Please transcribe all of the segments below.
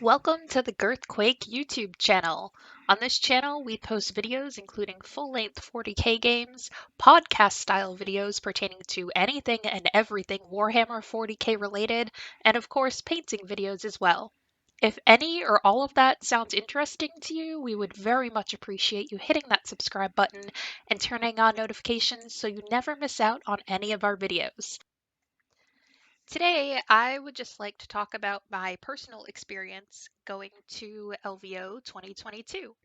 Welcome to the Girthquake YouTube channel. On this channel, we post videos including full-length 40K games, podcast-style videos pertaining to anything and everything Warhammer 40K related, and of course, painting videos as well. If any or all of that sounds interesting to you, we would very much appreciate you hitting that subscribe button and turning on notifications so you never miss out on any of our videos. Today, I would just like to talk about my personal experience going to LVO 2022.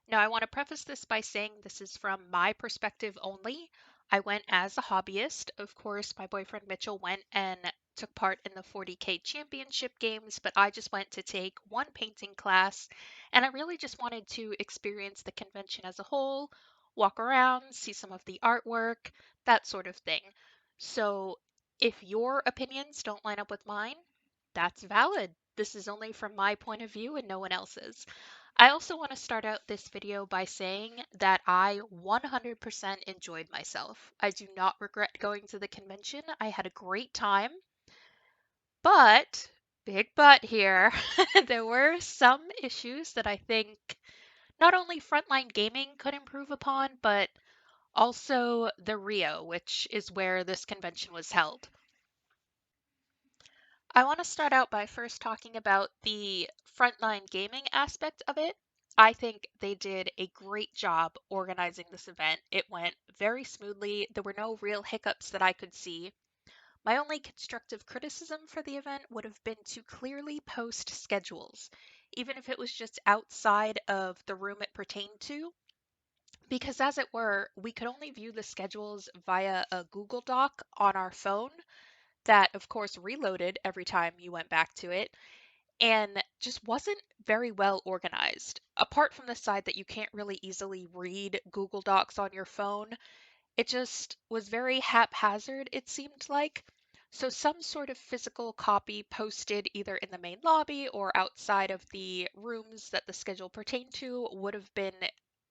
Now, I want to preface this by saying this is from my perspective only. I went as a hobbyist. Of course, my boyfriend Mitchell went and took part in the 40K championship games, but I just went to take one painting class, and I really just wanted to experience the convention as a whole, walk around, see some of the artwork, that sort of thing. So, if your opinions don't line up with mine, that's valid. This is only from my point of view and no one else's. I also want to start out this video by saying that I 100% enjoyed myself. I do not regret going to the convention. I had a great time, but, big but here, there were some issues that I think not only Frontline Gaming could improve upon, but also the Rio, which is where this convention was held. I want to start out by first talking about the frontline gaming aspect of it. I think they did a great job organizing this event. It went very smoothly. There were no real hiccups that I could see. My only constructive criticism for the event would have been to clearly post schedules, even if it was just outside of the room it pertained to, because as it were, we could only view the schedules via a Google Doc on our phone that, of course, reloaded every time you went back to it and just wasn't very well organized. Apart from the side that you can't really easily read Google Docs on your phone, it just was very haphazard, it seemed like. So, some sort of physical copy posted either in the main lobby or outside of the rooms that the schedule pertained to would have been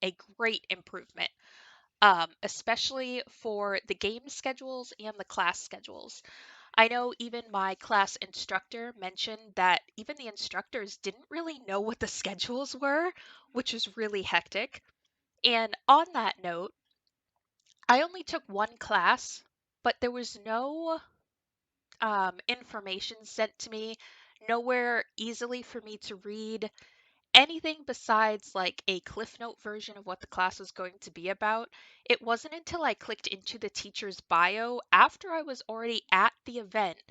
a great improvement, especially for the game schedules and the class schedules. I know even my class instructor mentioned that even the instructors didn't really know what the schedules were, which was really hectic. And on that note, I only took one class, but there was no information sent to me, nowhere easily for me to read anything besides like a Cliff Note version of what the class was going to be about. It wasn't until I clicked into the teacher's bio after I was already at the event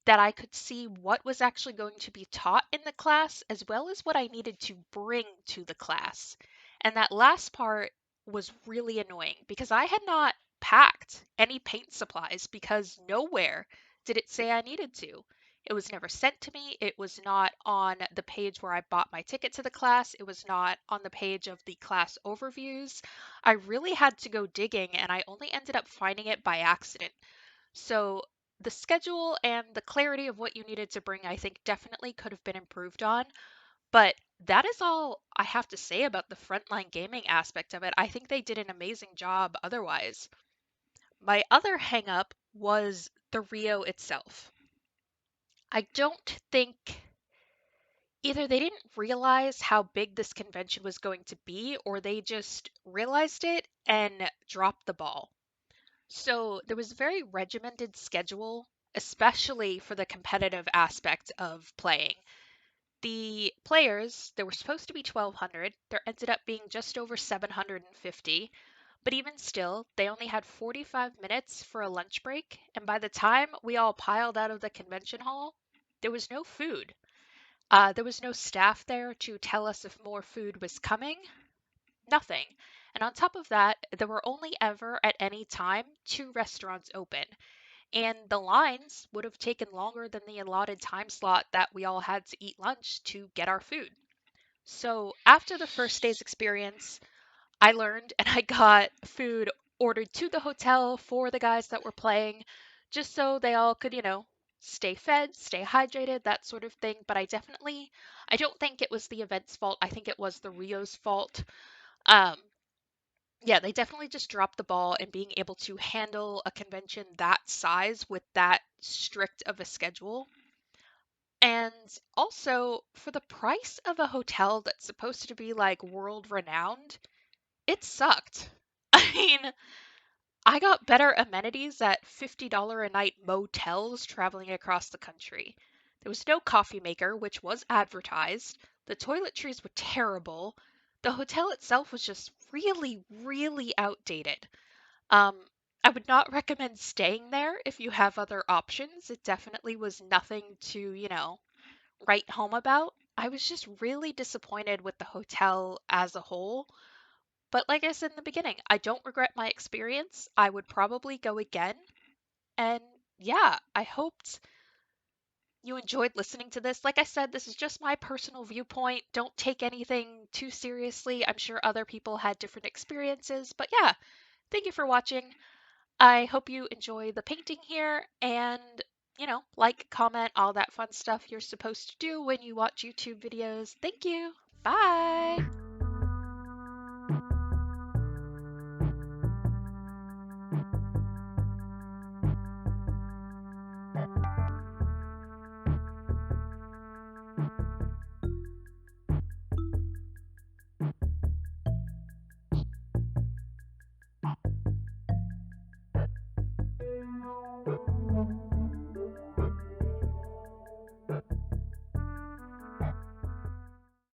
that I could see what was actually going to be taught in the class as well as what I needed to bring to the class. And that last part was really annoying because I had not packed any paint supplies because nowhere did it say I needed to. It was never sent to me. It was not on the page where I bought my ticket to the class. It was not on the page of the class overviews. I really had to go digging and I only ended up finding it by accident. So the schedule and the clarity of what you needed to bring, I think definitely could have been improved on. But that is all I have to say about the frontline gaming aspect of it. I think they did an amazing job otherwise. My other hang up was the Rio itself. I don't think either they didn't realize how big this convention was going to be, or they just realized it and dropped the ball. So there was a very regimented schedule, especially for the competitive aspect of playing. The players, there were supposed to be 1,200. There ended up being just over 750. But even still, they only had 45 minutes for a lunch break. And by the time we all piled out of the convention hall, there was no food. There was no staff there to tell us if more food was coming. Nothing. And on top of that, there were only ever at any time two restaurants open. And the lines would have taken longer than the allotted time slot that we all had to eat lunch to get our food. So after the first day's experience, I learned and I got food ordered to the hotel for the guys that were playing, just so they all could, stay fed, stay hydrated, that sort of thing. But I don't think it was the event's fault. I think it was the Rio's fault. Um, yeah, they definitely just dropped the ball in being able to handle a convention that size with that strict of a schedule. And also, for the price of a hotel that's supposed to be like world renowned, it sucked. I mean, I got better amenities at $50 a night motels traveling across the country. There was no coffee maker, which was advertised. The toiletries were terrible. The hotel itself was just really, really outdated. Um, I would not recommend staying there if you have other options. It definitely was nothing to, write home about. I was just really disappointed with the hotel as a whole. But like I said in the beginning, I don't regret my experience. I would probably go again. And yeah, I hoped you enjoyed listening to this. Like I said, this is just my personal viewpoint. Don't take anything too seriously. I'm sure other people had different experiences. But yeah, thank you for watching. I hope you enjoy the painting here and, like, comment, all that fun stuff you're supposed to do when you watch YouTube videos. Thank you. Bye.